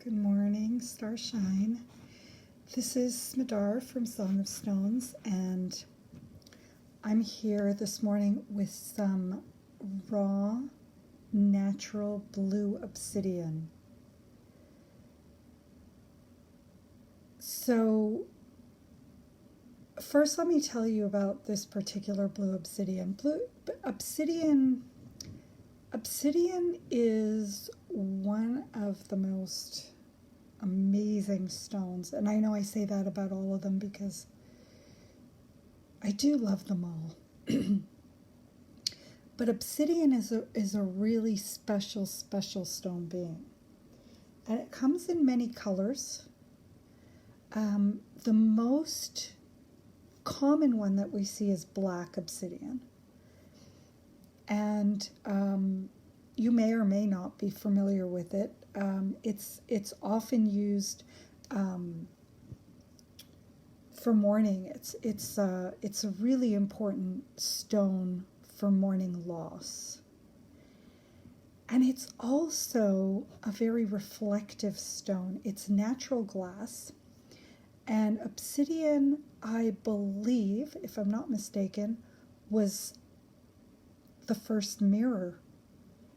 Good morning, Starshine. This is Smadar from Song of Stones, and I'm here this morning with some raw, natural blue obsidian. So, first let me tell you about this particular blue obsidian. Obsidian is one of the most amazing stones, and I know I say that about all of them because I do love them all. But obsidian is a really special stone being, and it comes in many colors. The most common one that we see is black obsidian. And you may or may not be familiar with it. It's often used for mourning. It's a really important stone for mourning loss. And it's also a very reflective stone. It's natural glass. And obsidian, I believe, if I'm not mistaken, was the first mirror.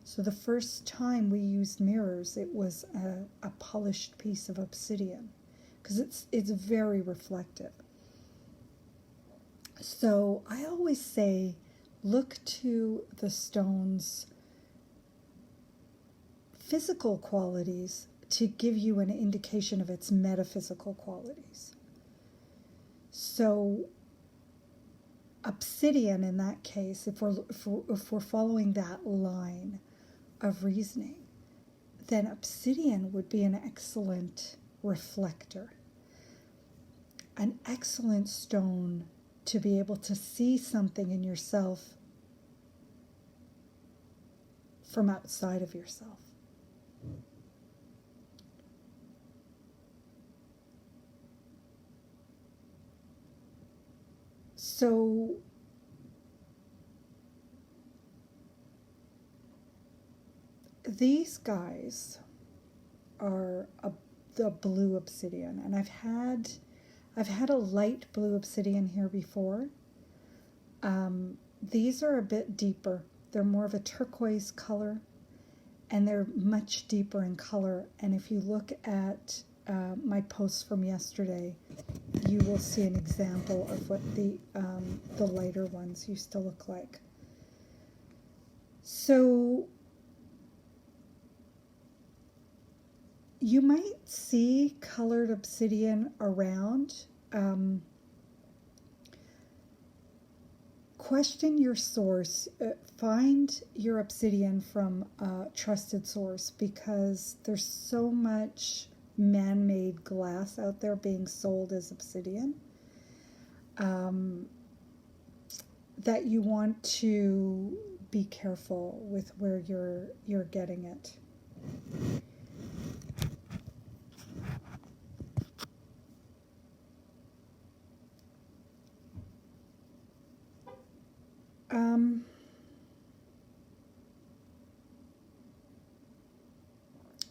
So the first time we used mirrors, it was a polished piece of obsidian because it's very reflective. So I always say, look to the stone's physical qualities to give you an indication of its metaphysical qualities. So obsidian, in that case, if we're following that line of reasoning, then obsidian would be an excellent reflector, an excellent stone to be able to see something in yourself from outside of yourself. So these guys are the blue obsidian, and I've had a light blue obsidian here before. These are a bit deeper. They're more of a turquoise color, and they're much deeper in color. And if you look at my posts from yesterday, you will see an example of what the lighter ones used to look like. So you might see colored obsidian around. Question your source. Find your obsidian from a trusted source, because there's so much man-made glass out there being sold as obsidian that you want to be careful with where you're getting it.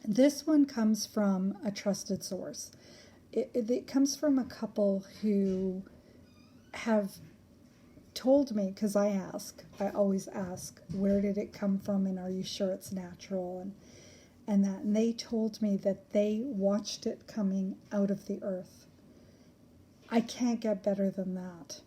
This one comes from a trusted source. It comes from a couple who have told me, because I always ask, where did it come from, and are you sure it's natural, and they told me that they watched it coming out of the earth. I can't get better than that.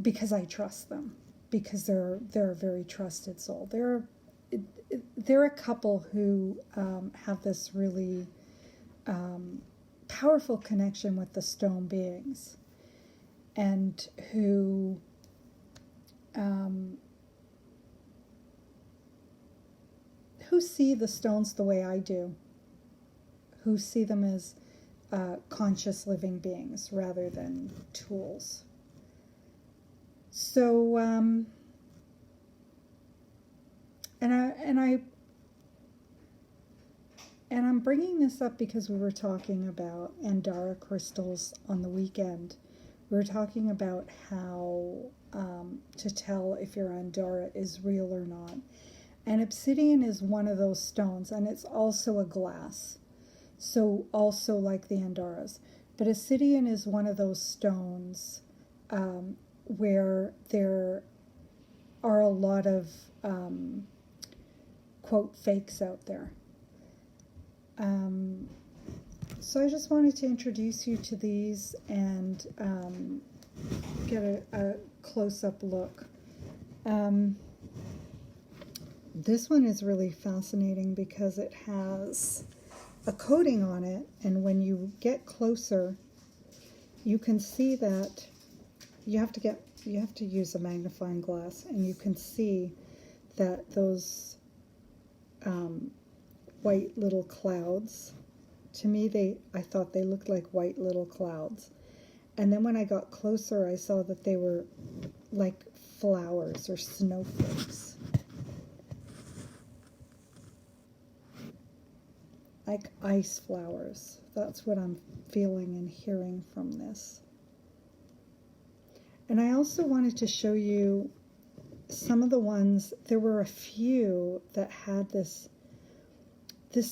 Because I trust them, because they're a very trusted soul. They're a couple who have this really powerful connection with the stone beings, and who see the stones the way I do, who see them as conscious living beings rather than tools. So, and I'm bringing this up because we were talking about Andara crystals on the weekend. We were talking about how to tell if your Andara is real or not. And obsidian is one of those stones, and it's also a glass. So also like the Andaras. But obsidian is one of those stones where there are a lot of, quote, fakes out there. So I just wanted to introduce you to these and get a close-up look. This one is really fascinating because it has a coating on it, and when you get closer, you can see that you have to use a magnifying glass, and you can see that those white little clouds, to me I thought they looked like white little clouds. And then when I got closer, I saw that they were like flowers or snowflakes. Like ice flowers. That's what I'm feeling and hearing from this. And I also wanted to show you some of the ones. There were a few that had this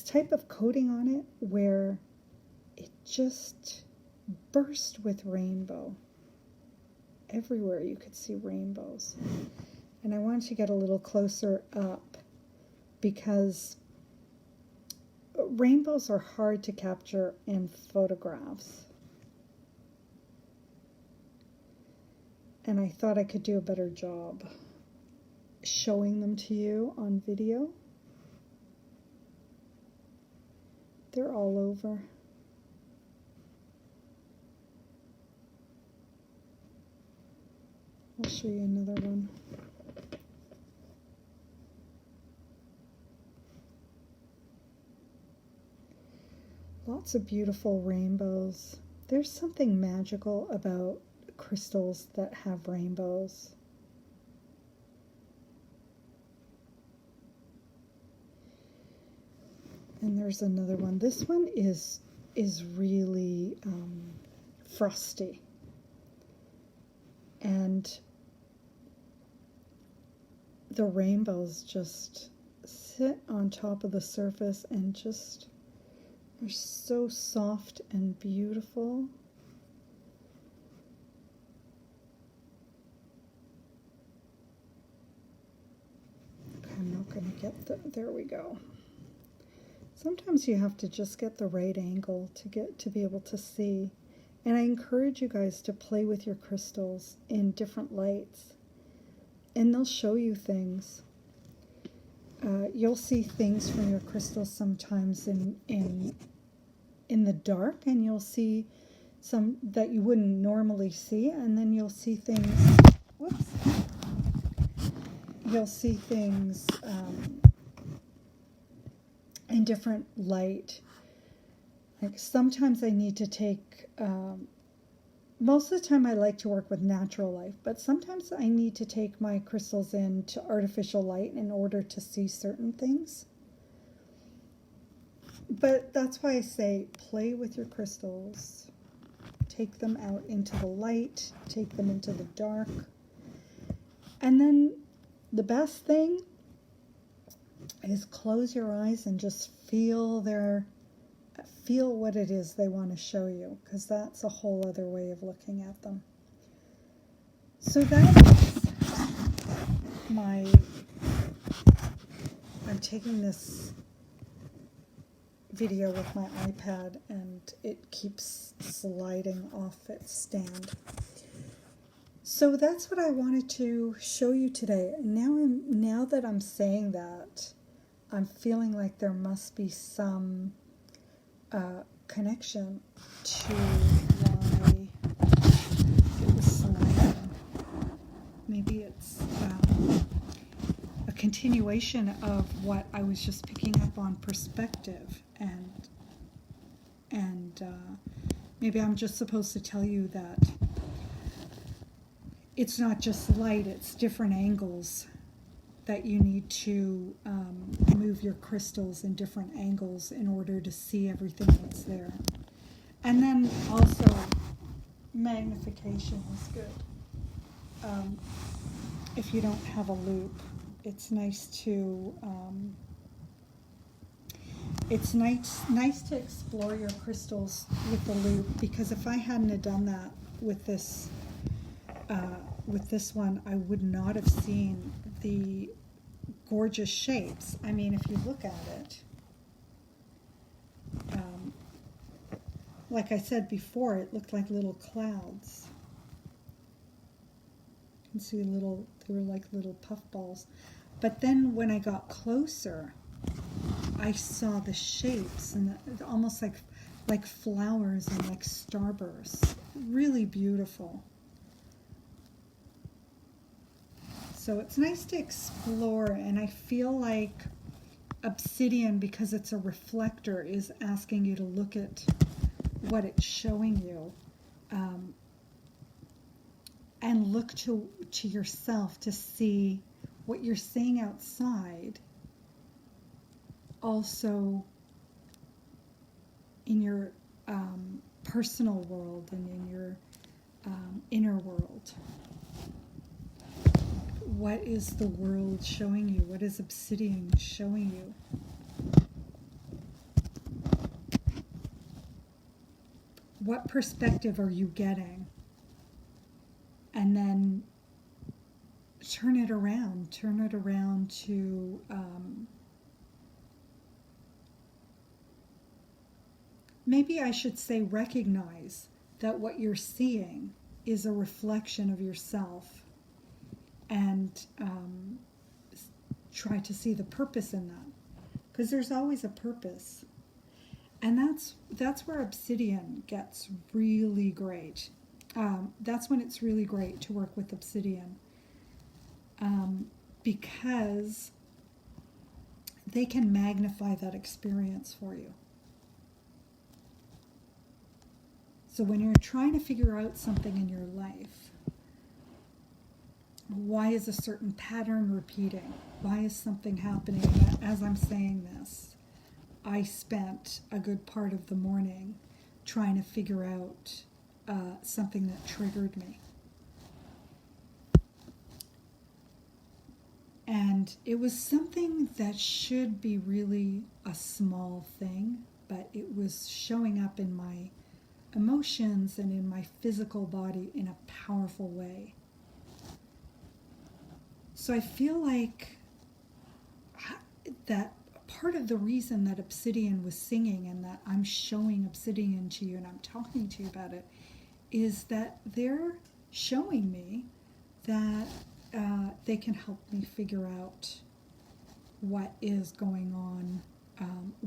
type of coating on it where it just burst with rainbow. Everywhere you could see rainbows. And I wanted to get a little closer up because rainbows are hard to capture in photographs. And I thought I could do a better job showing them to you on video. They're all over. I'll show you another one. Lots of beautiful rainbows. There's something magical about crystals that have rainbows. And there's another one. This one is really frosty. And the rainbows just sit on top of the surface and just are so soft and beautiful. I'm not going to get there we go. Sometimes you have to just get the right angle to be able to see. And I encourage you guys to play with your crystals in different lights. And they'll show you things. You'll see things from your crystals sometimes in the dark, and you'll see some that you wouldn't normally see, and then you'll see things, whoops, you'll see things in different light. Like sometimes I need to take, most of the time I like to work with natural light, but sometimes I need to take my crystals into artificial light in order to see certain things. But that's why I say play with your crystals. Take them out into the light, take them into the dark. And then the best thing is close your eyes and just feel what it is they want to show you, because that's a whole other way of looking at them. So that's I'm taking this video with my iPad and it keeps sliding off its stand. So that's what I wanted to show you today. Now that I'm saying that, I'm feeling like there must be some connection to why it was sliding. Maybe it's a continuation of what I was just picking up on perspective, and maybe I'm just supposed to tell you that it's not just light, it's different angles that you need to move your crystals in different angles in order to see everything that's there. And then also magnification is good if you don't have a loop. it's nice to it's nice to explore your crystals with the loop, because if I hadn't have done that with this one, I would not have seen the gorgeous shapes. I mean, if you look at it, like I said before, it looked like little clouds. You can see they were like little puffballs. But then when I got closer, I saw the shapes and almost like flowers and like starbursts. Really beautiful. So it's nice to explore, and I feel like obsidian, because it's a reflector, is asking you to look at what it's showing you, and look to yourself to see what you're seeing outside also in your personal world and in your inner world. What is the world showing you? What is obsidian showing you? What perspective are you getting? And then turn it around to maybe I should say recognize that what you're seeing is a reflection of yourself, and try to see the purpose in that, because there's always a purpose. And that's where obsidian gets really great. That's when it's really great to work with obsidian, because they can magnify that experience for you. So when you're trying to figure out something in your life, why is a certain pattern repeating? Why is something happening? As I'm saying this, I spent a good part of the morning trying to figure out something that triggered me. And it was something that should be really a small thing, but it was showing up in my emotions and in my physical body in a powerful way. So I feel like that part of the reason that obsidian was singing and that I'm showing obsidian to you and I'm talking to you about it is that they're showing me that they can help me figure out what is going on,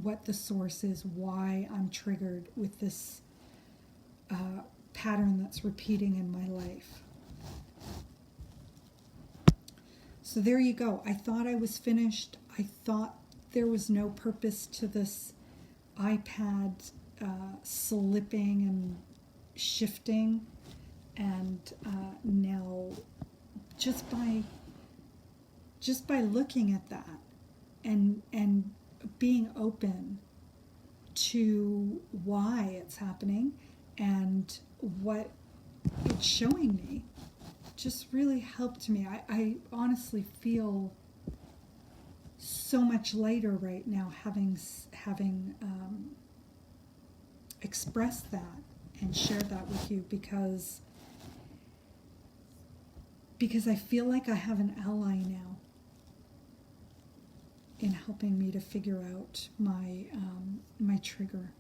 what the source is, why I'm triggered with this pattern that's repeating in my life. So there you go. I thought I was finished. I thought there was no purpose to this iPad slipping and shifting, and now just by looking at that and being open to why it's happening and what it's showing me just really helped me. I honestly feel so much lighter right now, having expressed that and shared that with you, because I feel like I have an ally now in helping me to figure out my my trigger.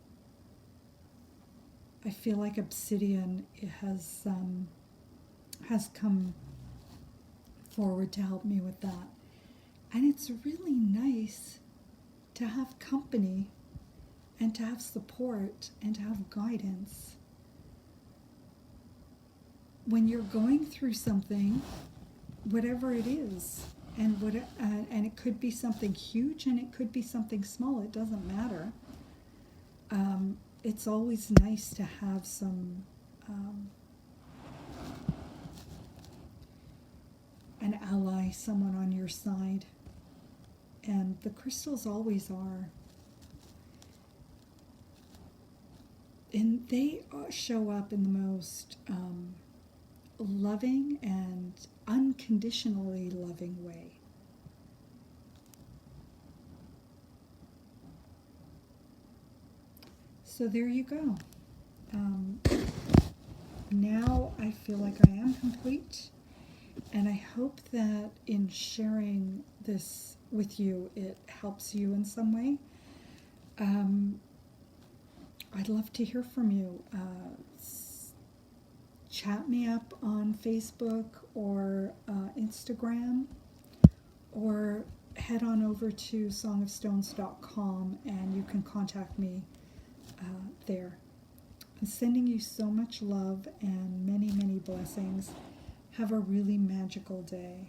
I feel like obsidian has come forward to help me with that. And it's really nice to have company and to have support and to have guidance when you're going through something, whatever it is. And it could be something huge and it could be something small. It doesn't matter. It's always nice to have some an ally, someone on your side. And the crystals always are. And they show up in the most loving and unconditionally loving way. So there you go. Now I feel like I am complete, and I hope that in sharing this with you, it helps you in some way. I'd love to hear from you. Chat me up on Facebook or Instagram, or head on over to songofstones.com and you can contact me there. I'm sending you so much love and many, many blessings. Have a really magical day.